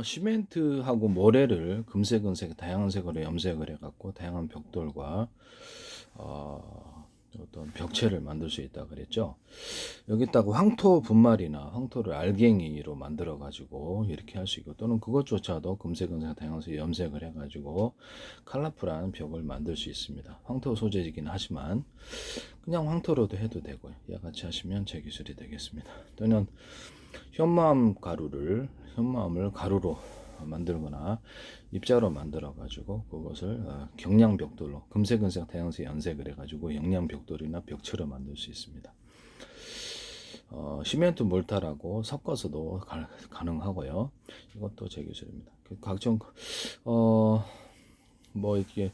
시멘트하고 모래를 금색, 은색, 다양한 색으로 염색을 해갖고 다양한 벽돌과 어떤 벽체를 만들 수 있다 그랬죠. 여기다가 황토 분말이나 황토를 알갱이로 만들어 가지고 이렇게 할 수 있고, 또는 그것조차도 금색, 은색, 다양한 색 염색을 해가지고 컬러풀한 벽을 만들 수 있습니다. 황토 소재이긴 하지만 그냥 황토로도 해도 되고요. 이와 같이 하시면 제 기술이 되겠습니다. 또는 현무암을 가루로 만들거나 입자로 만들어 가지고 그것을 경량벽돌로 금색, 은색, 다양색 연색을 해 가지고 영양벽돌이나 벽체로 만들 수 있습니다. 시멘트 몰타라고 섞어서도 가능하고요. 이것도 제 기술입니다. 각종 이렇게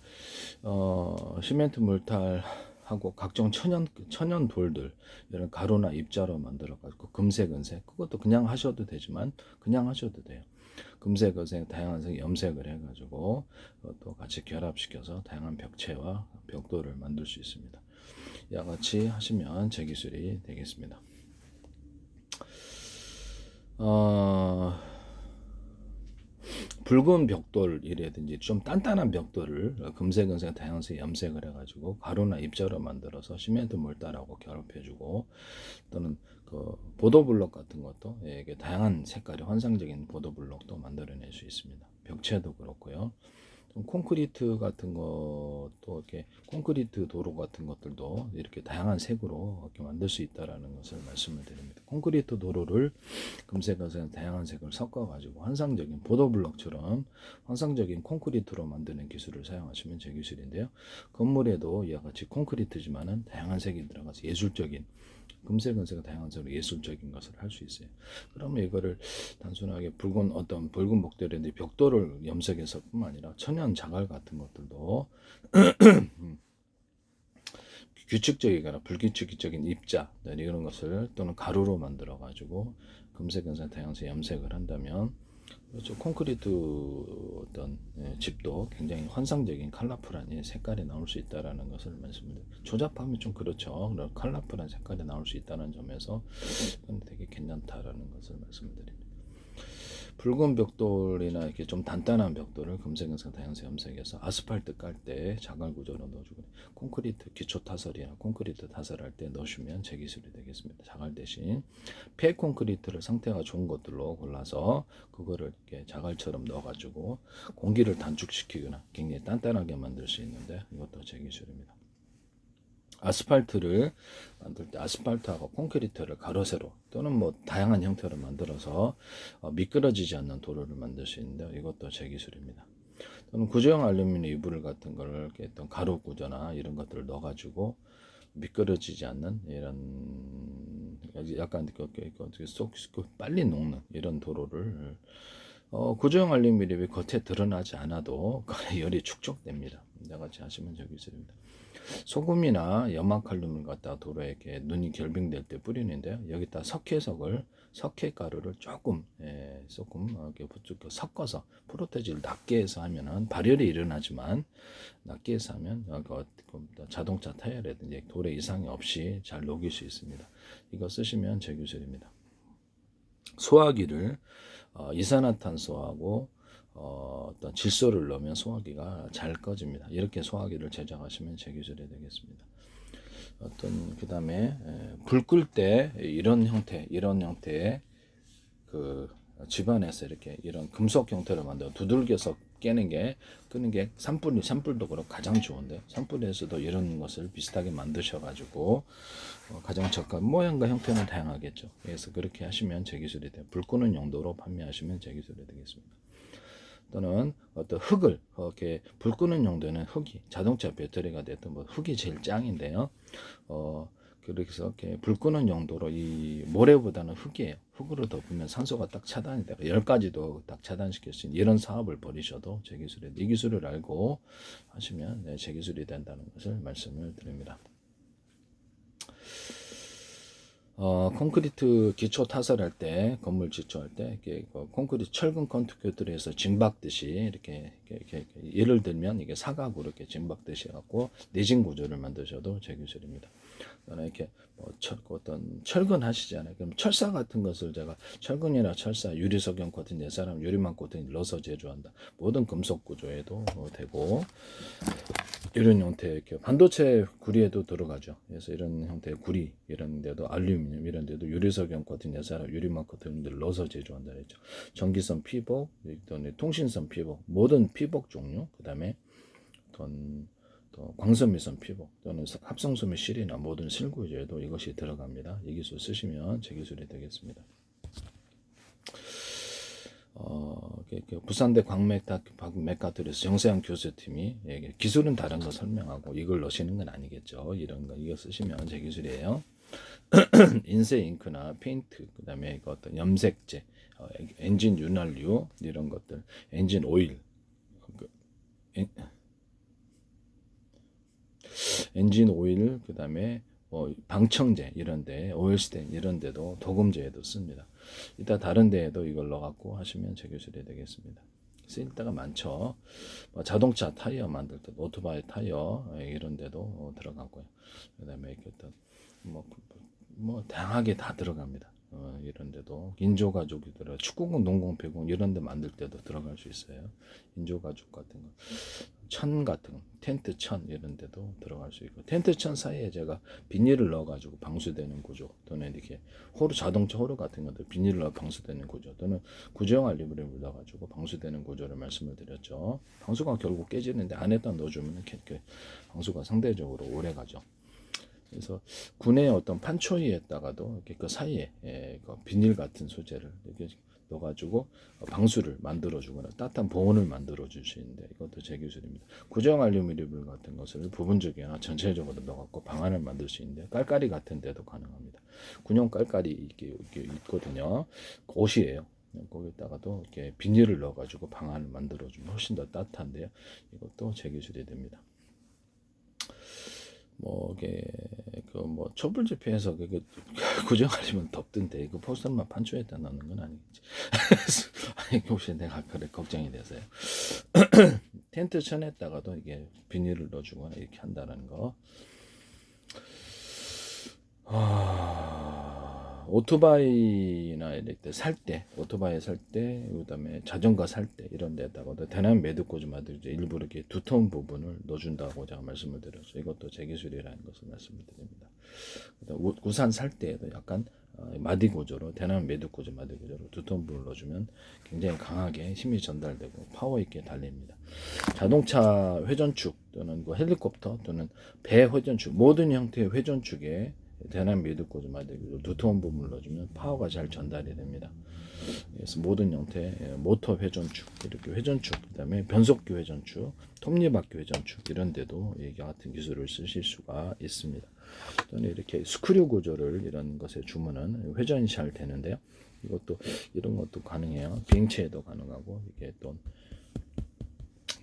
시멘트 몰탈하고 각종 천연 돌들, 이런 가루나 입자로 만들어 가지고 금색, 은색, 그것도 그냥 하셔도 되지만 그냥 하셔도 돼요. 금색, 은색, 다양한 색 염색을 해 가지고 또 같이 결합시켜서 다양한 벽체와 벽돌을 만들 수 있습니다. 이와 같이 하시면 제 기술이 되겠습니다. 붉은 벽돌이라든지 좀 단단한 벽돌을 금색, 은색, 다양색 염색을 해가지고 가루나 입자로 만들어서 시멘트 몰타라고 결합해주고, 또는 그 보도블록 같은 것도 이게 다양한 색깔의 환상적인 보도블록도 만들어낼 수 있습니다. 벽체도 그렇고요. 콘크리트 같은 것도 이렇게 콘크리트 도로 같은 것들도 이렇게 다양한 색으로 이렇게 만들 수 있다라는 것을 말씀을 드립니다. 콘크리트 도로를 금색과 다양한 색을 섞어 가지고 환상적인 보도블록처럼 환상적인 콘크리트로 만드는 기술을 사용하시면 제 기술인데요. 건물에도 이와 같이 콘크리트지만은 다양한 색이 들어가서 예술적인, 금색, 은색, 다양한 색으로 예술적인 것을 할 수 있어요. 그러면 이거를 단순하게 붉은 벽돌인데 벽돌을 염색해서뿐만 아니라 천연 자갈 같은 것들도 규칙적이거나 불규칙적인 입자 이런 것을 또는 가루로 만들어 가지고 금색, 은색, 다양색 염색을 한다면, 그렇죠, 콘크리트 어떤 집도 굉장히 환상적인 컬러풀한 색깔이 나올 수 있다라는 것을 말씀드립니다. 조잡하면 좀 그렇죠. 그런 컬러풀한 색깔이 나올 수 있다는 점에서 되게 괜찮다라는 것을 말씀드립니다. 붉은 벽돌이나 이렇게 좀 단단한 벽돌을 금색, 은색, 다양색 염색해서 아스팔트 깔 때 자갈 구조로 넣어주고, 콘크리트 기초 타설이나 콘크리트 타설할 때 넣으시면 제 기술이 되겠습니다. 자갈 대신 폐 콘크리트를 상태가 좋은 것들로 골라서 그거를 이렇게 자갈처럼 넣어가지고 공기를 단축시키거나 굉장히 단단하게 만들 수 있는데, 이것도 제 기술입니다. 아스팔트를 만들 때 아스팔트하고 콘크리트를 가로 세로 또는 다양한 형태로 만들어서 미끄러지지 않는 도로를 만들 수 있는데, 이것도 제 기술입니다. 또는 구조형 알루미늄 이불 같은 걸 어떤 가로 구조나 이런 것들을 넣어가지고 미끄러지지 않는 이런 약간 쏙 빨리 녹는 이런 도로를 구조형 알루미늄이 겉에 드러나지 않아도 열이 축적됩니다. 같이 하시면 저 기술입니다. 소금이나 염화칼륨을 갖다 도로에 이렇게 눈이 결빙될 때 뿌리는데요. 여기다 석회가루를 조금 이렇게 섞어서 프로테질 낮게 해서 하면은 발열이 일어나지만 낮게 해서 하면 자동차 타이어라든지 돌에 이상이 없이 잘 녹일 수 있습니다. 이거 쓰시면 제 기술입니다. 소화기를 이산화탄소하고 어떤 질소를 넣으면 소화기가 잘 꺼집니다. 이렇게 소화기를 제작하시면 제 기술이 되겠습니다. 그 다음에 불 끌 때 이런 형태의 그 집안에서 이렇게 이런 금속 형태를 만들어 두들겨서 끄는 게 산불도 그렇고 가장 좋은데, 산불에서도 이런 것을 비슷하게 만드셔가지고 가장 적합한 모양과 형태는 다양하겠죠. 그래서 그렇게 하시면 제 기술이 돼요. 불 끄는 용도로 판매하시면 제 기술이 되겠습니다. 또는 어떤 흙을 이렇게 불 끄는 용도는 자동차 배터리가 됐든 흙이 제일 짱인데요. 그래서 이렇게 불 끄는 용도로 이 모래보다는 흙이에요. 흙으로 덮으면 산소가 딱 차단이 되고 10가지도 딱 차단시킬 수 있는 이런 사업을 벌이셔도 제 기술에 이 기술을 알고 하시면 제 기술이 된다는 것을 말씀을 드립니다. 콘크리트 기초 타설할 때, 건물 기초할 때, 이렇게 콘크리트 철근 콘크리트를 해서 징박듯이 이렇게 예를 들면 이게 사각으로 이렇게 징박듯이 해갖고 내진 구조를 만드셔도 제 기술입니다. 이렇게 어떤 철근 하시잖아요. 그럼 철사 같은 것을 제가 철근이나 철사, 유리석영 코팅, 내 사람 유리망 코팅 넣어서 제조한다. 모든 금속 구조에도 되고 이런 형태의 이렇게 반도체 구리에도 들어가죠. 그래서 이런 형태의 구리 이런 데도 알루미늄 이런 데도 유리석영 코팅, 내 사람 유리망 코팅을 넣어서 제조한다 그랬죠. 전기선 피복, 통신선 피복, 모든 피복 종류, 그다음에 또 광선미선 피복 또는 합성소매 실이나 모든 실구조에도 이것이 들어갑니다. 이 기술 쓰시면 제 기술이 되겠습니다. 부산대 광맥가들에서 정세환 교수팀이 기술은 다른 거 설명하고 이걸 넣으시는 건 아니겠죠. 이런 거 이거 쓰시면 제 기술이에요. 인쇄 잉크나 페인트, 그다음에 어떤 염색제, 엔진 윤활유 이런 것들, 엔진 오일, 엔진 오일, 그다음에 방청제 이런데 오일스텐 이런데도 도금제에도 씁니다. 이따 다른 데에도 이걸 넣어갖고 하시면 제 기술이 되겠습니다. 쓰일 때가 많죠. 자동차 타이어 만들 때, 오토바이 타이어 이런 데도 들어가고요. 그다음에 어떤 다양하게 다 들어갑니다. 이런 데도 인조가죽이 들어 축구공, 농공, 배공 이런 데 만들 때도 들어갈 수 있어요. 인조가죽 같은 거, 천 같은 거, 텐트 천 이런 데도 들어갈 수 있고, 텐트 천 사이에 제가 비닐을 넣어가지고 방수되는 구조, 또는 이렇게 호루, 자동차 호루 같은 것들 비닐을 넣어 방수되는 구조, 또는 구조형 알루미늄을 넣어가지고 방수되는 구조를 말씀을 드렸죠. 방수가 결국 깨지는데 안에다 넣어주면 방수가 상대적으로 오래 가죠. 그래서 군의 어떤 판초이에다가도 이렇게 그 사이에 그 비닐 같은 소재를 이렇게 넣어가지고 방수를 만들어주거나 따뜻한 보온을 만들어 주시는데 이것도 제 기술입니다. 구정 알루미늄 같은 것을 부분적이나 전체적으로 넣어갖고 방안을 만들 수 있는데 깔깔이 같은 데도 가능합니다. 군용 깔깔이 이렇게 있거든요. 옷이에요. 거기다가도 이렇게 비닐을 넣어가지고 방안을 만들어주면 훨씬 더 따뜻한데요. 이것도 제 기술이 됩니다. 촛불 집회에서 구정하려면 덥던데 그 포스터만 판초에다 넣는 건 아니겠지. 아니 혹시 내가 그래 걱정이 돼서요. 텐트 천에다가도 이게 비닐을 넣어주거나 이렇게 한다는 거. 오토바이나 이럴 때 살 때, 오토바이 살 때, 그다음에 자전거 살 때 이런 데다가도 대남 매듭꽂이마들 일부 이렇게 두터운 부분을 넣어준다고 제가 말씀을 드렸죠. 이것도 제 기술이라는 것을 말씀을 드립니다. 우산 살 때에도 약간 마디 구조로 대남 매듭꽂이 마디 구조로 두터운 부분을 넣어주면 굉장히 강하게 힘이 전달되고 파워 있게 달립니다. 자동차 회전축 또는 헬리콥터 또는 배 회전축 모든 형태의 회전축에 대남 매듭꽂이 만들고 두터운 부분을 넣어주면 파워가 잘 전달이 됩니다. 그래서 모든 형태 모터 회전축, 이렇게 회전축, 그다음에 변속기 회전축, 톱니바퀴 회전축 이런 데도 이 같은 기술을 쓰실 수가 있습니다. 또는 이렇게 스크류 구조를 이런 것에 주문은 회전이 잘 되는데요. 이런 것도 가능해요. 비행체에도 가능하고 이게 또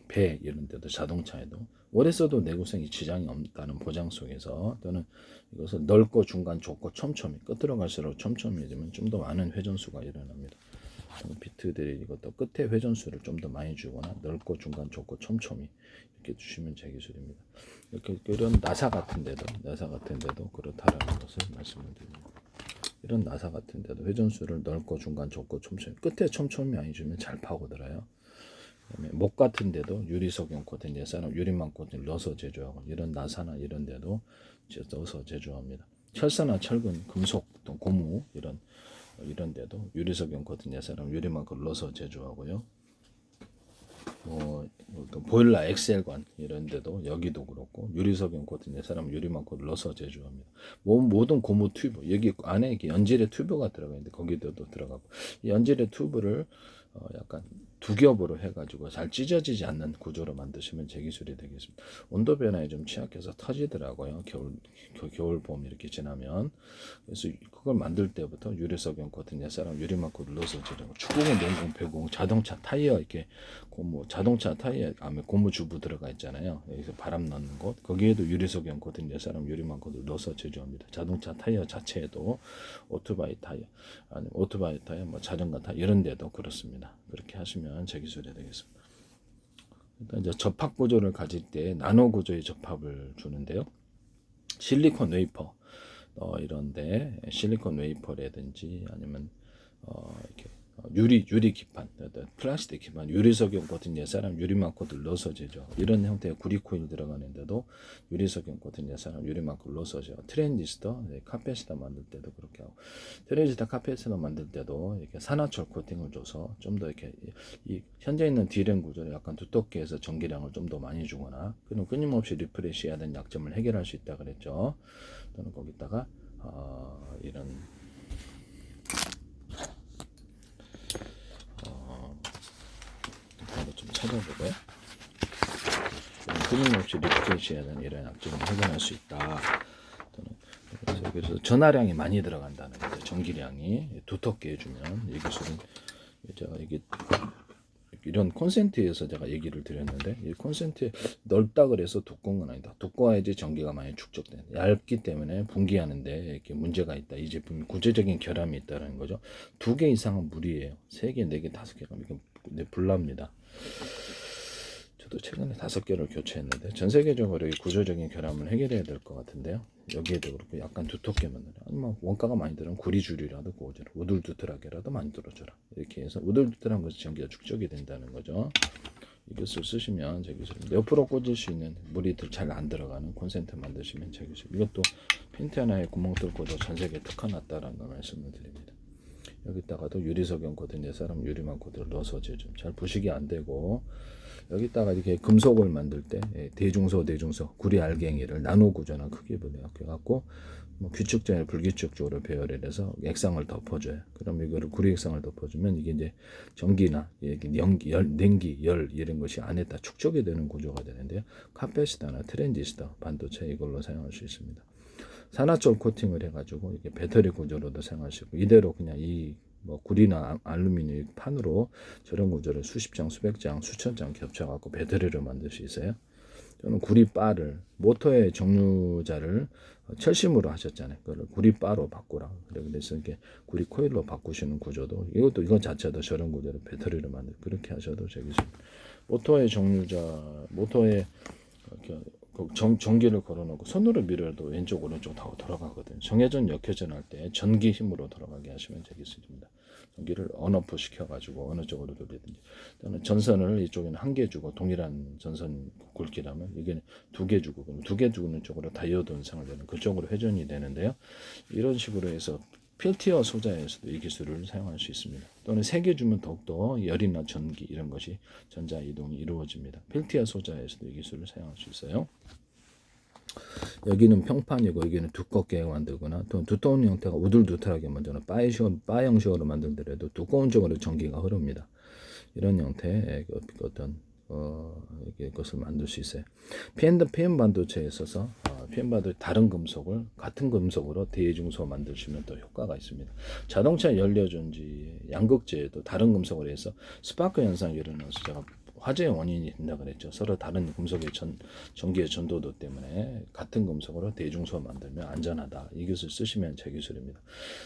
배 이런 데도 자동차에도 오래 써도 내구성이 지장이 없다는 보장 속에서 또는 이것을 넓고 중간 좁고 촘촘히 끝으로 갈수록 촘촘해지면 좀 더 많은 회전수가 일어납니다. 비트들이 이것도 끝에 회전수를 좀 더 많이 주거나 넓고 중간 좁고 촘촘히 이렇게 주시면 제 기술입니다. 이렇게 이런 나사 같은 데도 그렇다라는 것을 말씀을 드립니다. 이런 나사 같은 데도 회전수를 넓고 중간 좁고 촘촘히 끝에 촘촘히 많이 주면 잘 파고들어요. 목 같은 데도 유리석영 코팅, 사람 유리망 코팅을 넣어서 제조하고 이런 나사나 이런 데도 넣어서 제조합니다. 철사나 철근, 금속, 또 고무 이런 데도 유리석영 코팅, 사람 유리망 코팅을 넣어서 제조하고요. 보일러 엑셀관 이런 데도 여기도 그렇고 유리석영 코팅, 사람 유리망 코팅을 넣어서 제조합니다. 모든 고무 튜브 여기 안에 이렇게 연질의 튜브가 들어가 있는데 거기도 들어가고 이 연질의 튜브를 약간 두 겹으로 해가지고 잘 찢어지지 않는 구조로 만드시면 제 기술이 되겠습니다. 온도 변화에 좀 취약해서 터지더라고요. 겨울 봄 이렇게 지나면. 그래서 그걸 만들 때부터 유리석영 코팅, 사람 유리막 코팅을 넣어서 제조하고 축구공, 농공, 배구공, 자동차 타이어 이렇게 고무 자동차 타이어 안에 고무 주부 들어가 있잖아요. 여기서 바람 넣는 곳 거기에도 유리석영 코팅 예사람 유리만 코드 넣어서 제조합니다. 자동차 타이어 자체에도 오토바이 타이어 아니면 오토바이 타이어 뭐 자전거 타이어 이런 데도 그렇습니다. 그렇게 하시면 제 기술이 되겠습니다. 일단 이제 접합 구조를 가질 때 나노 구조의 접합을 주는데요. 실리콘 웨이퍼 이런데 실리콘 웨이퍼라든지 아니면 이렇게 유리 기판, 플라스틱 기판, 유리석영 코팅 예사람 유리막 코드를 넣어서 제조. 이런 형태의 구리 코일 들어가는데도 유리석영 코팅 예사람 유리막 코드를 넣어서 제조. 트랜지스터, 카페시터 만들 때도 그렇게 하고, 트랜지스터 카페시터 만들 때도 이렇게 산화철 코팅을 줘서 좀 더 이렇게 이 현재 있는 D램 구조를 약간 두껍게 해서 전기량을 좀 더 많이 주거나, 그럼 끊임없이 리프레시해야 되는 약점을 해결할 수 있다 그랬죠. 또는 거기다가 이런 좀 찾아보고요. 끊임없이 리프레시해야 되는 이런 약점을 해결할 수 있다. 그래서 전하량이 많이 들어간다는 거죠. 전기량이 두텁게 해주면 이 기술은 제가 이게 이런 콘센트에서 제가 얘기를 드렸는데 이 콘센트에 넓다 그래서 두꺼운 건 아니다. 두꺼워야지 전기가 많이 축적돼. 얇기 때문에 분기하는데 이렇게 문제가 있다. 이 제품이 구조적인 결함이 있다는 거죠. 2개 이상은 무리예요. 3개, 4개, 5개가 이렇게 불납니다. 저도 최근에 5개를 교체했는데 전 세계적으로 이 구조적인 결함을 해결해야 될 것 같은데요. 여기에도 그렇고 약간 두텁게 만드는 아니면 원가가 많이 들은 구리줄이라도 구워줘라. 우둘두툴하게라도 만들어줘라. 이렇게 해서 우둘두툴한 것이 전기가 축적이 된다는 거죠. 이것을 쓰시면 제 기술 옆으로 꽂을 수 있는 물이 잘 안 들어가는 콘센트 만드시면 제 기술. 이것도 핀트 하나에 구멍 뚫고도 전 세계에 특화났다라는 걸 말씀을 드립니다. 여기다가도 유리석영 코드 예사람 유리막 코드를 넣어서 좀 잘 부식이 안 되고, 여기다가 이렇게 금속을 만들 때 대중소 구리 알갱이를 나노 구조나 크게 해갖고 뭐 규칙적인 불규칙적으로 배열을 해서 액상을 덮어줘요. 그럼 이거를 구리 액상을 덮어주면 이게 이제 전기나 연기, 냉기, 열 이런 것이 안에다 축적이 되는 구조가 되는데요. 카페시터나 트랜지스터 반도체 이걸로 사용할 수 있습니다. 산화철 코팅을 해가지고 이게 배터리 구조로도 사용할 수 있고, 이대로 그냥 뭐 구리나 알루미늄 판으로 저런 구조를 수십 장, 수백 장, 수천 장 겹쳐갖고 배터리를 만들 수 있어요. 저는 구리바를 모터의 정류자를 철심으로 하셨잖아요. 그걸 구리바로 바꾸라. 그래서 이렇게 구리 코일로 바꾸시는 구조도 이것 자체도 저런 구조를 배터리를 만들 그렇게 하셔도 되겠습니다. 모터의 정류자, 모터의 전기를 걸어놓고 손으로 밀어도 왼쪽 오른쪽 다 돌아가거든요. 정회전 역회전 할 때 전기 힘으로 돌아가게 하시면 되겠습니다. 전기를 언오프 시켜가지고 어느 쪽으로 돌리든지, 또는 전선을 이쪽에는 1개 주고 동일한 전선 굵기라면 이게 2개 주고, 그럼 2개 주는 쪽으로 다이오드 현상을 되는 그쪽으로 회전이 되는데요. 이런 식으로 해서 필티어 소자에서도 이 기술을 사용할 수 있습니다. 또는 3개 주면 더욱더 열이나 전기 이런 것이 전자 이동이 이루어집니다. 필티어 소자에서도 이 기술을 사용할 수 있어요. 여기는 평판이고 여기는 두껍게 만들거나, 또 두터운 형태가 우둘두툴하게 만드는 바 형식으로 만들더라도 두꺼운 쪽으로 전기가 흐릅니다. 이런 형태의 어떤 것을 만들 수 있어요. PM 반도체에 있어서 PM 반도체 다른 금속을 같은 금속으로 대중소 만드시면 더 효과가 있습니다. 자동차 연료전지 양극재에도 다른 금속으로 해서 스파크 현상이 일어나서 제가 화재의 원인이 된다 그랬죠. 서로 다른 금속의 전기의 전도도 때문에 같은 금속으로 대중소 만들면 안전하다. 이것을 쓰시면 제 기술입니다.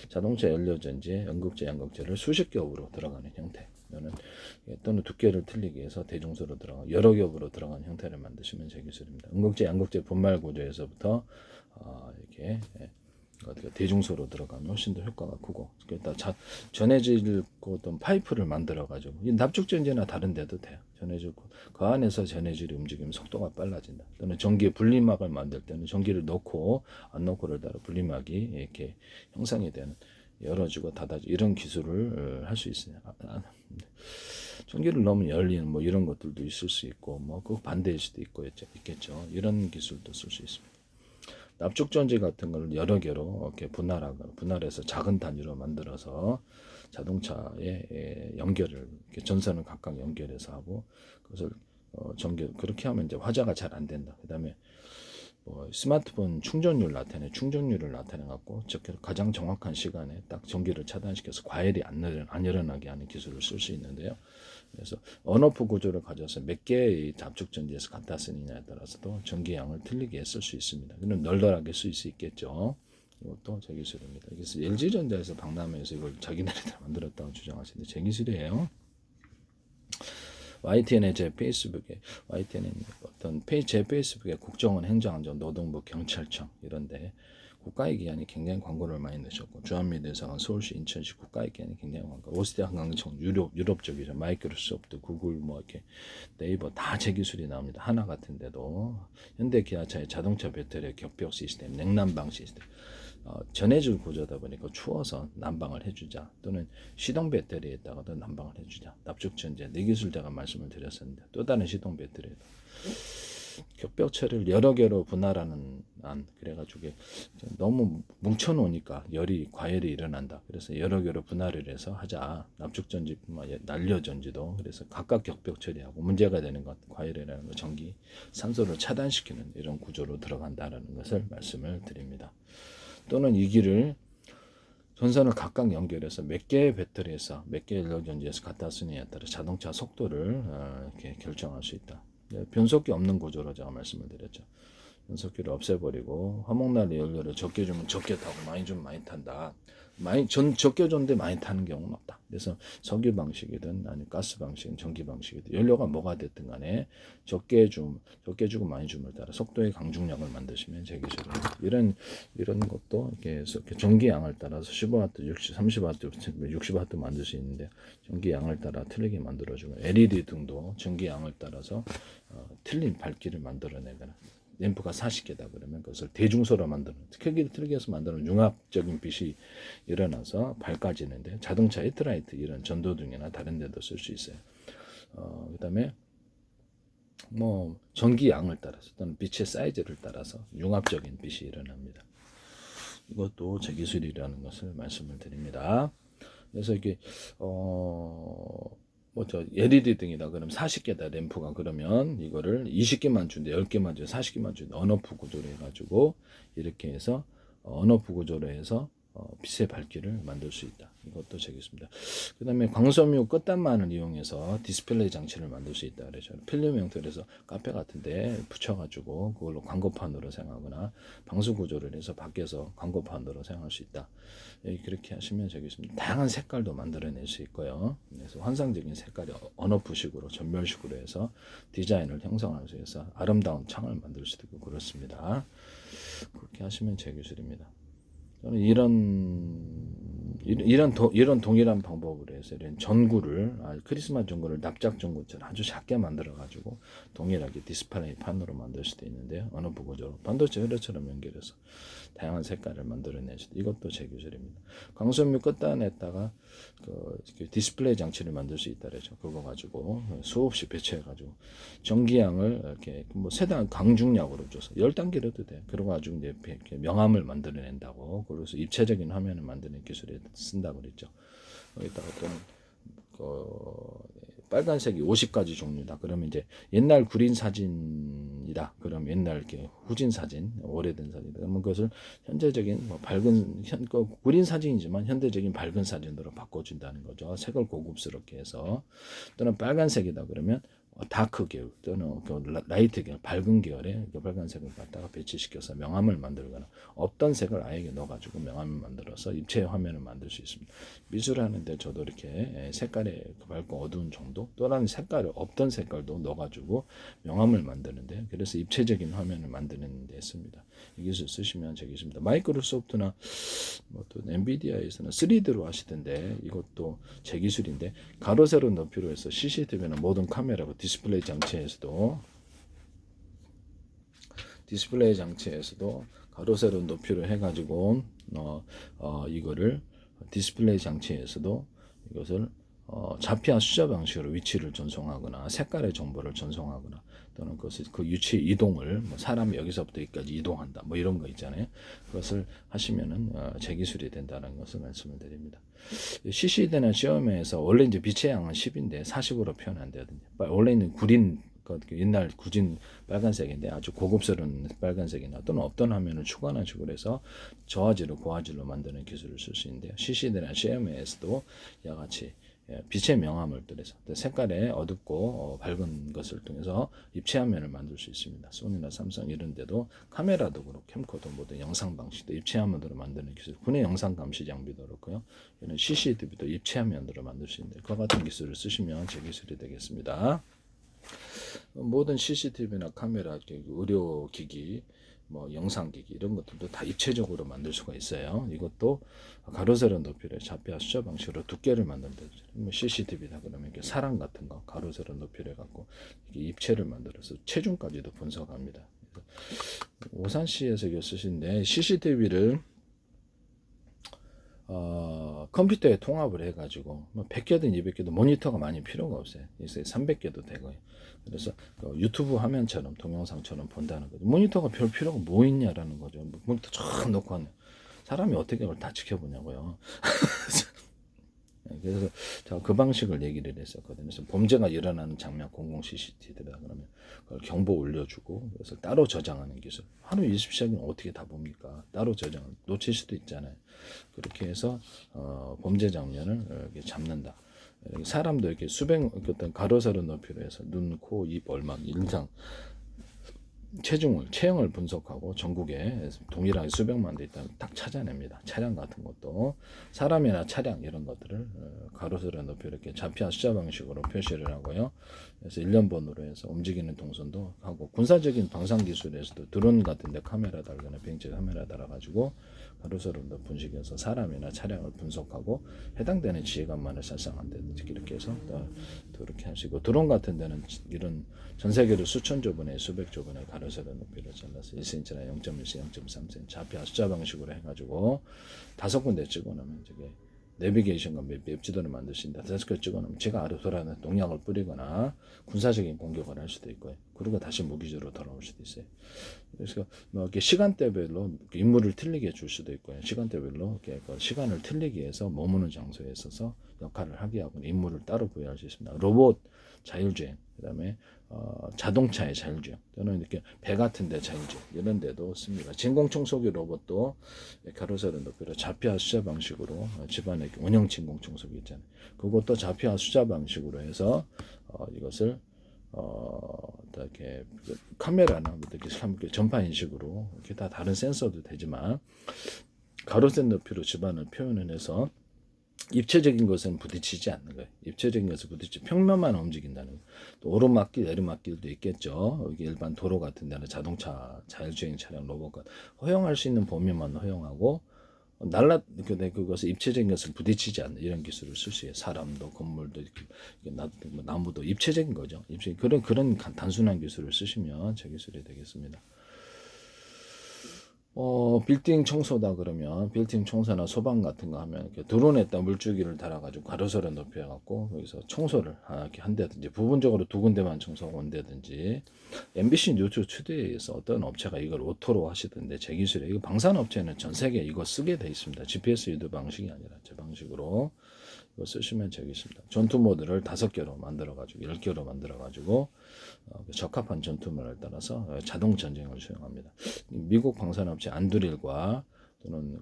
자동차 연료전지에 연극재, 양극재를 수십 겹으로 들어가는 형태, 또는 두께를 틀리게 해서 대중소로 들어가 여러 겹으로 들어가는 형태를 만드시면 제 기술입니다. 연극재, 양극재 분말 구조에서부터 이렇게 대중소로 들어가면 훨씬 더 효과가 크고, 그러니까 전해질 어떤 파이프를 만들어 가지고 납축전지나 다른 데도 돼요. 전해질 그 안에서 전해질이 움직이면 속도가 빨라진다. 또는 전기 분리막을 만들 때는 전기를 넣고 안 넣고를 따라 분리막이 이렇게 형성이 되는, 열어주고 닫아주고 이런 기술을 할 수 있어요. 전기를 넣으면 열리는 뭐 이런 것들도 있을 수 있고, 뭐 그 반대일 수도 있겠죠. 이런 기술도 쓸 수 있습니다. 납축전지 같은 걸 여러 개로 이렇게 분할해서 작은 단위로 만들어서 자동차에 연결을, 이렇게 전선을 각각 연결해서 하고, 그것을 그렇게 하면 이제 화자가 잘 안 된다. 그다음에 뭐 스마트폰 충전율을 나타내 갖고 가장 정확한 시간에 딱 전기를 차단시켜서 과열이 안 일어나게 하는 기술을 쓸 수 있는데요. 그래서 언오프 구조를 가져서 몇 개의 압축 전지에서 갖다 쓰느냐에 따라서도 전기량을 틀리게 쓸 수 있습니다. 그럼 널널하게 쓸 수 있겠죠. 이것도 제 기술입니다. 그래서 LG전자에서 박람회에서 이걸 자기네들 만들었다고 주장하시는데 제 기술이에요. YTN의 제 페이스북에 YTN의 어떤 제 페이스북에 국정원 행정안전 노동부 경찰청 이런데 국가의 기관이 굉장히 광고를 많이 내셨고 주한미대사관 서울시 인천시 국가의 기관이 굉장히 광고 오스대 한강청 유럽 쪽이죠. 마이크로소프트 구글 뭐 이렇게 네이버 다 제 기술이 나옵니다. 하나 같은데도 현대 기아차의 자동차 배터리 격벽 시스템 냉난방 시스템 전해질 구조다 보니까 추워서 난방을 해주자 또는 시동 배터리에다가도 난방을 해주자 납축 전지 네 기술 제가 말씀을 드렸었는데 또 다른 시동 배터리에도 격벽 처리를 여러 개로 분할하는 안 그래가지고 너무 뭉쳐놓으니까 과열이 일어난다. 그래서 여러 개로 분할을 해서 하자. 납축 전지뿐만 난료 전지도 그래서 각각 격벽 처리하고 문제가 되는 것 과열이라는 것 전기 산소를 차단시키는 이런 구조로 들어간다라는 것을 말씀을 드립니다. 또는 이 길을 전선을 각각 연결해서 몇 개의 배터리에서 몇 개의 연료전지에서 갖다 쓰느냐에 따라 자동차 속도를 이렇게 결정할 수 있다. 변속기 없는 구조로 제가 말씀을 드렸죠. 변속기를 없애버리고 화목난로 연료를 적게 주면 적게 타고 많이 주면 많이 탄다. 적게 줬는데 많이 타는 경우는 없다. 그래서 석유 방식이든 아니 가스 방식이든 전기 방식이든 연료가 뭐가 됐든 간에 적게 주고 많이 줌을 따라 속도의 강중량을 만드시면 제 기술은 이런 것도 이렇게 전기양을 따라서 15W, 60, 30W, 60W 만들 수 있는데 전기양을 따라 틀리게 만들어주고 LED 등도 전기양을 따라서 틀린 밝기를 만들어내거나 램프가 40개다 그러면 그것을 대중소로 만드는 크기를 틀게 해서 만드는 융합적인 빛이 일어나서 밝아지는데 자동차 헤드라이트 이런 전도등이나 다른 데도 쓸 수 있어요. 그 다음에 뭐 전기 양을 따라서 또는 빛의 사이즈를 따라서 융합적인 빛이 일어납니다. 이것도 제 기술이라는 것을 말씀을 드립니다. 그래서 이게 LED 등이다 그러면 40개다 램프가 그러면 이거를 20개만 준대 10개만 준대 40개만 준대 언오프 구조로 해가지고 이렇게 해서 언오프 구조로 해서 빛의 밝기를 만들 수 있다. 이것도 되겠습니다. 그 다음에 광섬유 끝단만을 이용해서 디스플레이 장치를 만들 수 있다. 그래서 필름 형태로 카페 같은데 붙여가지고 그걸로 광고판으로 사용하거나 방수 구조를 해서 밖에서 광고판으로 사용할 수 있다. 그렇게 하시면 되겠습니다. 다양한 색깔도 만들어낼 수 있고요. 그래서 환상적인 색깔이 언오프식으로 전멸식으로 해서 디자인을 형성할 수 있어서 아름다운 창을 만들 수도 있고 그렇습니다. 그렇게 하시면 제 기술입니다. 저는 이런 동일한 방법으로 해서 이런 전구를 크리스마스 전구를 납작 전구처럼 아주 작게 만들어 가지고 동일하게 디스플레이 판으로 만들 수도 있는데요. 어느 부구조로 반도체 회로처럼 연결해서 다양한 색깔을 만들어낼 수도 이것도 제 기술입니다. 광섬유 끝단에다가 그 디스플레이 장치를 만들 수 있다 그러죠. 그거 가지고 수없이 배치해 가지고 전기양을 이렇게 뭐 세단 강중량으로 줘서 10단계로도 돼. 그러 가지고 이제 이렇게 명암을 만들어낸다고. 그래서 입체적인 화면을 만드는 기술에 쓴다고 그랬죠. 여기다가 또 빨간색이 50가지 종류다. 그러면 이제 옛날 구린 사진이다. 그럼 옛날 이렇게 후진 사진, 오래된 사진. 그러면 그것을 현재적인 구린 사진이지만 현대적인 밝은 사진으로 바꿔준다는 거죠. 색을 고급스럽게 해서 또는 빨간색이다. 그러면 다크 계열 또는 라이트 계열, 밝은 계열의 빨간색을 갖다가 배치시켜서 명암을 만들거나 없던 색을 아예 넣어가지고 명암을 만들어서 입체 화면을 만들 수 있습니다. 미술하는데 저도 이렇게 색깔이 밝고 어두운 정도 또는 색깔이 없던 색깔도 넣어가지고 명암을 만드는데 그래서 입체적인 화면을 만드는 데 씁니다. 이 기술 쓰시면 되겠습니다. 마이크로소프트나 또 엔비디아에서는 3D로 하시던데 이것도 제 기술인데 가로 세로 높이로 해서 CCTV나 모든 카메라고 디스플레이 장치에서도 가로 세로 높이로 해가지고 이거를 디스플레이 장치에서도 이것을 자피한 숫자 방식으로 위치를 전송하거나 색깔의 정보를 전송하거나 또는 그 위치 이동을 사람이 여기서부터 여기까지 이동한다 뭐 이런 거 있잖아요. 그것을 하시면은 제 기술이 된다는 것을 말씀을 드립니다. CCD나 시험에서 원래 이제 빛의 양은 10인데 40으로 표현한다든지 원래는 옛날 구진 빨간색인데 아주 고급스러운 빨간색이나 또는 없던 화면을 추가하는 식으로 해서 저화질을 고화질로 만드는 기술을 쓸 수 있는데요. CCD나 CM에서도 이와 같이 빛의 명암을 통해서 색깔의 어둡고 밝은 것을 통해서 입체 화면을 만들 수 있습니다. 소니나 삼성 이런 데도 카메라도 그렇고 캠코더 모든 영상 방식도 입체 화면으로 만드는 기술, 군의 영상 감시 장비도 그렇고요. 이런 CCTV도 입체 화면으로 만들 수 있는데 그와 같은 기술을 쓰시면 제 기술이 되겠습니다. 모든 CCTV나 카메라, 의료기기, 영상기기 이런 것들도 다 입체적으로 만들 수가 있어요. 이것도 가로 세로 높이를 좌표와 숫자 방식으로 두께를 만든다. CCTV다 그러면 이렇게 사람 같은 거 가로 세로 높이를 갖고 입체를 만들어서 체중까지도 분석합니다. 오산시에서 이거 쓰신데 CCTV를 컴퓨터에 통합을 해가지고 100개든 200개든 모니터가 많이 필요가 없어요. 300개도 되고요. 그래서 유튜브 화면처럼 동영상처럼 본다는 거죠. 모니터가 별 필요가 뭐 있냐라는 거죠. 모니터 쫙 놓고 하네. 사람이 어떻게 그걸 다 지켜보냐고요. 그래서 제가 그 방식을 얘기를 했었거든요. 그래서 범죄가 일어나는 장면 공공 CCTV다 그러면 그걸 경보 올려주고 그래서 따로 저장하는 기술. 하루 24시간 어떻게 다 봅니까? 따로 저장 놓칠 수도 있잖아요. 그렇게 해서 범죄 장면을 이렇게 잡는다. 사람도 이렇게 어떤 가로 세로 높이로 해서 눈, 코, 입, 얼마, 인상 체형을 분석하고 전국에 동일하게 수백만 대 있다면 딱 찾아냅니다. 차량 같은 것도 사람이나 차량 이런 것들을 가로 세로 높이 이렇게 좌표와 숫자 방식으로 표시를 하고요. 그래서 1년번호로 해서 움직이는 동선도 하고 군사적인 방산 기술에서도 드론 같은 데 카메라 달거나 비행체 카메라 달아가지고 가로 세로 분식해서 사람이나 차량을 분석하고 해당되는 지휘관만을 살상한다든지 이렇게 해서 또 이렇게 하시고 드론 같은 데는 이런 전 세계로 수천 조분의 수백 조분의 가로 세로 높이를 잘라서 1cm나 0.1cm, 0.3cm 좌표 숫자 방식으로 해가지고 5군데 찍어놓으면 저게 내비게이션과 맵 지도를 만들 수 있는데 5개 찍어놓으면 제가 아래 돌아다니는 농약을 뿌리거나 군사적인 공격을 할 수도 있고요. 그리고 다시 무기지로 돌아올 수도 있어요. 그래서 이렇게 시간대별로 임무를 틀리게 줄 수도 있고요. 시간대별로 이렇게 시간을 틀리게 해서 머무는 장소에 있어서 역할을 하게 하고 임무를 따로 부여할 수 있습니다. 로봇 자율주행, 그다음에 자동차의 자율주행 또는 이렇게 배 같은 데 자율주행 이런 데도 씁니다. 진공청소기 로봇도 가로 세로 높이로 좌표와 숫자 방식으로 집안에 원형 진공청소기 있잖아요. 그것도 좌표와 숫자 방식으로 해서 이것을 이렇게 카메라나 이렇게 전파 인식으로 이렇게 다 다른 센서도 되지만 가로 세로 높이로 집안을 표현을 해서 입체적인 것은 부딪히지 않는 거예요. 입체적인 것은 부딪히지 평면만 움직인다는 거예요. 또 오르막길, 내리막길도 있겠죠. 여기 일반 도로 같은 데는 자동차, 자율주행 차량, 로봇과 허용할 수 있는 범위만 허용하고 그것을 입체적인 것을 부딪히지 않는 이런 기술을 쓸 수 있어요. 사람도, 건물도, 이렇게 나무도 입체적인 거죠. 그런 단순한 기술을 쓰시면 제 기술이 되겠습니다. 빌딩 청소다 그러면 빌딩 청소나 소방 같은 거 하면 이렇게 드론에다 물줄기를 달아가지고 가로세로 높여갖고 거기서 청소를 이렇게 한다든지 부분적으로 2군데만 청소하고 온다든지 MBC 뉴스 투데이에서 어떤 업체가 이걸 오토로 하시던데 제 기술에 이거 방산 업체는 전 세계 이거 쓰게 돼 있습니다. GPS 유도 방식이 아니라 제 방식으로 이거 쓰시면 되겠습니다. 전투 모드를 5개로 만들어가지고 10개로 만들어가지고 적합한 전투모를 따라서 자동 전쟁을 수행합니다. 미국 방산업체 안두릴과 또는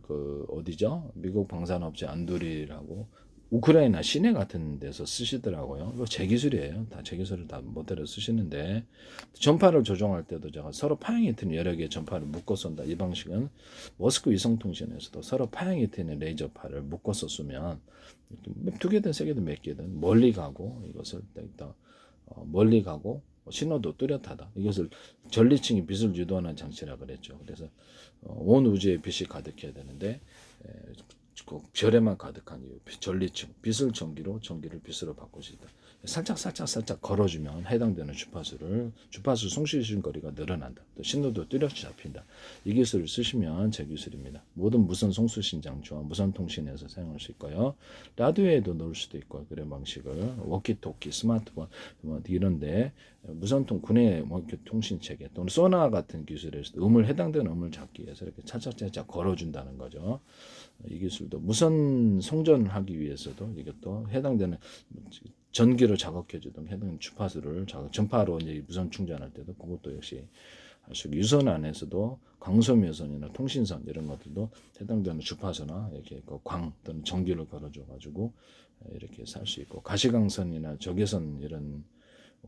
어디죠? 미국 방산업체 안두릴하고 우크라이나 시내 같은 데서 쓰시더라고요. 이거 제 기술이에요. 다 제 기술을 다 멋대로 쓰시는데 전파를 조정할 때도 제가 서로 파형이 트는 여러 개의 전파를 묶어 쏜다. 이 방식은 머스크 위성통신에서도 서로 파형이 트는 레이저파를 묶어서 쏘면 2개든 3개든 몇 개든 멀리 가고 이것을 멀리 가고 신호도 뚜렷하다. 이것을 전리층이 빛을 유도하는 장치라 그랬죠. 그래서 온 우주에 빛이 가득해야 되는데 별에만 가득한 이유 전리층 빛을 전기로 전기를 빛으로 바꿀 수 있다. 살짝 걸어주면 해당되는 주파수 송수신 거리가 늘어난다. 또 신호도 뚜렷이 잡힌다. 이 기술을 쓰시면 제 기술입니다. 모든 무선 송수신 장치와 무선 통신에서 사용할 수 있고요. 라디오에도 넣을 수도 있고 그런 방식을 워키토키, 스마트폰 이런데 군의 통신 체계 또는 소나 같은 기술에서 해당되는 음을 잡기 위해서 이렇게 차차차차 걸어준다는 거죠. 이 기술도 무선 송전을 하기 위해서도 이것도 해당되는 전기를 자극해주던 해당 주파수를 전파로 이제 무선 충전할 때도 그것도 역시 유선 안에서도 광섬유선이나 통신선 이런 것들도 해당되는 주파수나 이렇게 광 또는 전기를 걸어줘 가지고 이렇게 살 수 있고, 가시광선이나 적외선 이런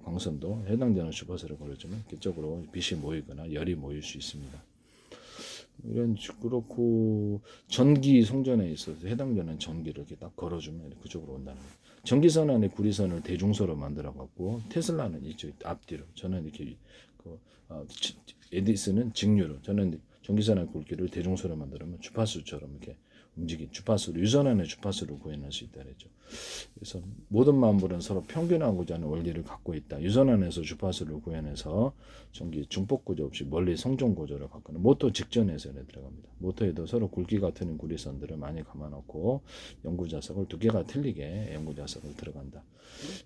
광선도 해당되는 주파수를 걸어주면 그쪽으로 빛이 모이거나 열이 모일 수 있습니다. 이런 그렇고, 전기 송전에 있어서 해당되는 전기를 이렇게 딱 걸어주면 그쪽으로 온다는 거예요. 전기선 안에 구리선을 대중소로 만들어 갖고, 테슬라는 이쪽 앞뒤로, 저는 이렇게 에디슨은 직류로, 저는 전기선 안에 굵기를 대중소로 만들면 주파수처럼 이렇게 움직인 주파수로, 유선 안에 주파수를 구현할 수 있다 그랬죠. 그래서 모든 만물은 서로 평균하고자 하는 원리를 갖고 있다. 유선 안에서 주파수를 구현해서 전기 중폭 구조 없이 멀리 성종 구조를 갖고 있는 모터 직전에서 들어갑니다. 모터에도 서로 굵기가 틀린 구리선들을 많이 감아놓고 연구 자석을 두께가 틀리게 연구 자석을 들어간다.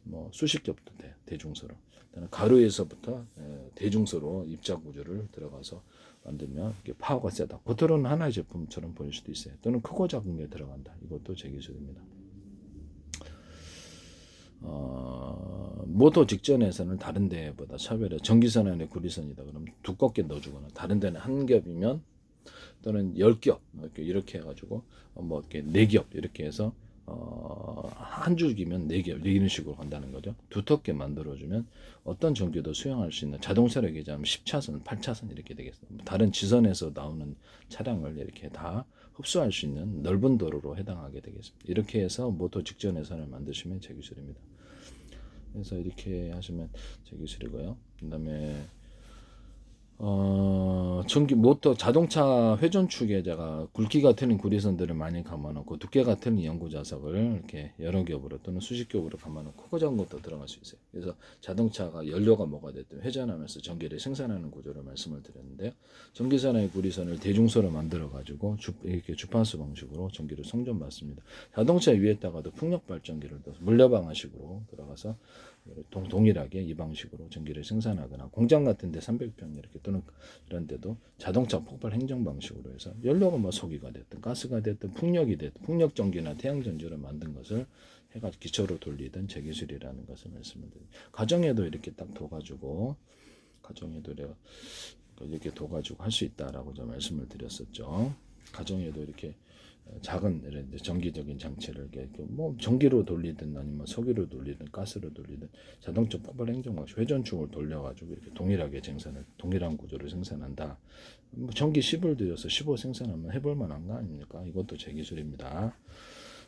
뭐 수십 겹도 돼, 대중소로. 가루에서부터 대중소로 입자 구조를 들어가서 만들면 이게 파워가 세다. 겉으로는 하나의 제품처럼 보일 수도 있어요. 또는 크고 작은 게 들어간다. 이것도 제 기술입니다. 모터 직전에서는 다른 데보다 차별해. 전기선 안에 구리선이다 그러면 두껍게 넣어주거나, 다른 데는 한 겹이면 또는 10겹 이렇게 해가지고 뭐 이렇게 4겹 이렇게 해서 한 줄기면 4겹 이런 식으로 간다는 거죠. 두텁게 만들어주면 어떤 전기도 수용할 수 있는, 자동차로 얘기하자면 10차선, 8차선 이렇게 되겠습니다. 다른 지선에서 나오는 차량을 이렇게 다 흡수할 수 있는 넓은 도로로 해당하게 되겠습니다. 이렇게 해서 모터 직전의 선을 만드시면 제 기술입니다. 그래서 이렇게 하시면 제 기술이고요. 그 다음에 전기 모터 자동차 회전축에다가 굵기가 틀린 구리선들을 많이 감아놓고 두께가 틀린 연구 자석을 이렇게 여러 겹으로 또는 수십 겹으로 감아놓고 크고 작은 것도 들어갈 수 있어요. 그래서 자동차가 연료가 뭐가 됐든 회전하면서 전기를 생산하는 구조를 말씀을 드렸는데요. 전기선의 구리선을 대중소로 만들어 가지고 이렇게 주파수 방식으로 전기를 송전받습니다. 자동차 위에다가도 풍력 발전기를 넣어서 물려 방식으로 들어가서 동일하게 이 방식으로 전기를 생산하거나, 공장 같은 데 300평 이렇게 또는 이런 데도 자동차 폭발 행정 방식으로 해서 연료가 뭐 소기가 됐든 가스가 됐든 풍력이 됐든 풍력 전기나 태양 전지를 만든 것을 해가 기초로 돌리던 제 기술이라는 것을 말씀을 드립니다. 가정에도 이렇게 딱 둬가지고, 가정에도 이렇게 둬가지고 할 수 있다라고 제가 말씀을 드렸었죠. 가정에도 이렇게 작은 전기적인 장치를 이렇게 뭐 전기로 돌리든 아니면 석유로 돌리든 가스로 돌리든 자동차 폭발 행정 방식 회전축을 돌려가지고 이렇게 동일하게 동일한 구조를 생산한다. 뭐 전기 10을 들여서 15 생산하면 해볼 만한 거 아닙니까? 이것도 제 기술입니다.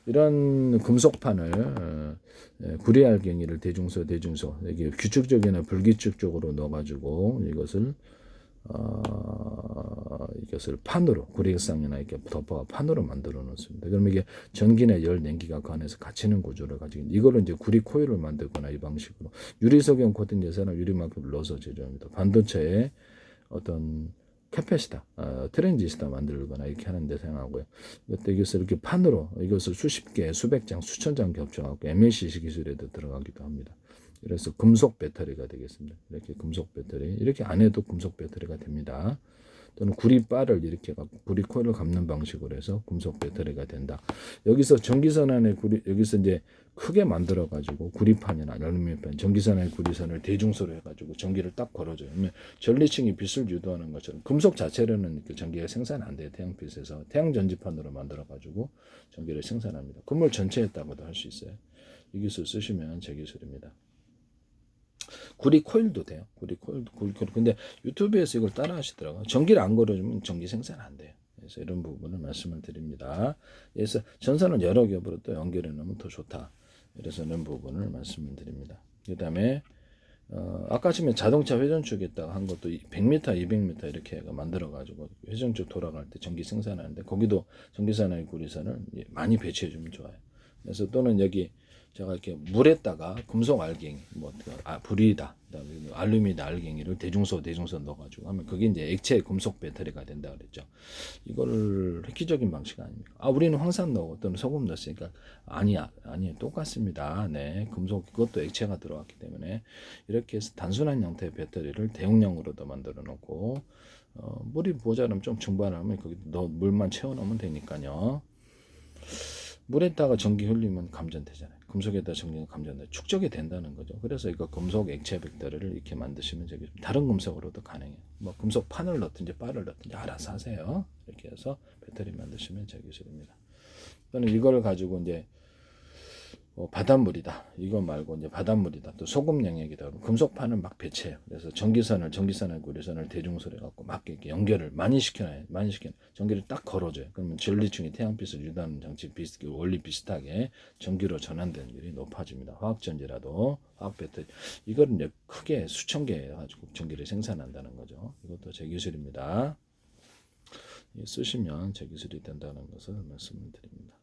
이런 금속판을 구리알갱이를 대중소 이게 규칙적이나 불규칙적으로 넣어가지고 이것을 판으로, 구리상이나 이렇게 덮어 판으로 만들어 놓습니다. 그러면 이게 전기나 열, 냉기가 그 안에서 갇히는 구조를 가지고 있는, 이거를 이제 구리 코일을 만들거나 이 방식으로 유리석용 코팅 제사나 유리만큼 넣어서 제조합니다. 반도체에 어떤 캐패시터, 트랜지스터 만들거나 이렇게 하는 데 사용하고요. 이것을 이렇게 판으로 이것을 수십 개, 수백 장, 수천 장 겹쳐갖고 MLCC 기술에도 들어가기도 합니다. 그래서 금속 배터리가 되겠습니다. 이렇게 금속 배터리, 이렇게 안 해도 금속 배터리가 됩니다. 또는 구리바를 이렇게 갖고 구리 코일을 감는 방식으로 해서 금속 배터리가 된다. 여기서 전기선 안에 여기서 이제 크게 만들어 가지고 구리판이나 알루미늄판, 전기선 안에 구리선을 대중소로 해가지고 전기를 딱 걸어줘요. 그러면 전리층이 빛을 유도하는 것처럼 금속 자체로는 전기가 생산 안 돼요. 태양빛에서 태양 전지판으로 만들어 가지고 전기를 생산합니다. 건물 전체에다가도 할 수 있어요. 이 기술 쓰시면 제 기술입니다. 구리 코일도 돼요. 구리 코일도. 근데 유튜브에서 이걸 따라 하시더라고요. 전기를 안 걸어주면 전기 생산 안 돼요. 그래서 이런 부분을 말씀을 드립니다. 그래서 전선을 여러 겹으로 또 연결해 놓으면 더 좋다. 그래서 이런 부분을 말씀을 드립니다. 그 다음에 아까 지금 자동차 회전축에다가 한 것도 100m, 200m 이렇게 만들어 가지고 회전축 돌아갈 때 전기 생산하는데, 거기도 전기선의 구리선을 많이 배치해 주면 좋아요. 그래서 또는 여기 제가 이렇게 물에다가 금속 알갱이, 불이다, 그다음에 알루미늄 알갱이를 대중소 넣어가지고 하면 그게 이제 액체 금속 배터리가 된다 그랬죠. 이거를 획기적인 방식 아닙니까? 우리는 황산 넣고 또는 소금 넣었으니까 아니야, 똑같습니다. 네, 금속 그것도 액체가 들어왔기 때문에 이렇게 해서 단순한 형태의 배터리를 대용량으로도 만들어 놓고, 물이 모자라면 좀 증발하면 거기 물만 채워 넣으면 되니까요. 물에다가 전기 흘리면 감전되잖아요. 금속에다 전기가 감전돼 축적이 된다는 거죠. 그래서 이거 금속 액체 배터리를 이렇게 만드시면 되겠습니다. 다른 금속으로도 가능해요. 뭐 금속 판을 넣든지 바를 넣든지 알아서 하세요. 이렇게 해서 배터리 만드시면 제 기술입니다. 저는 이걸 가지고 이제 바닷물이다. 이거 말고 이제 바닷물이다. 또 소금 영역이다. 그러면 금속판을 막 배치해요. 그래서 전기선을 구리선을 대중소를 갖고 막 이렇게 연결을 많이 시켜놔요. 많이 시켜 전기를 딱 걸어줘요. 그러면 전리층이 태양빛을 유도하는 장치 원리 비슷하게 전기로 전환되는 일이 높아집니다. 화학전지라도 화학 배터리 이걸 이제 크게 수천 개 해가지고 전기를 생산한다는 거죠. 이것도 제 기술입니다. 쓰시면 제 기술이 된다는 것을 말씀드립니다.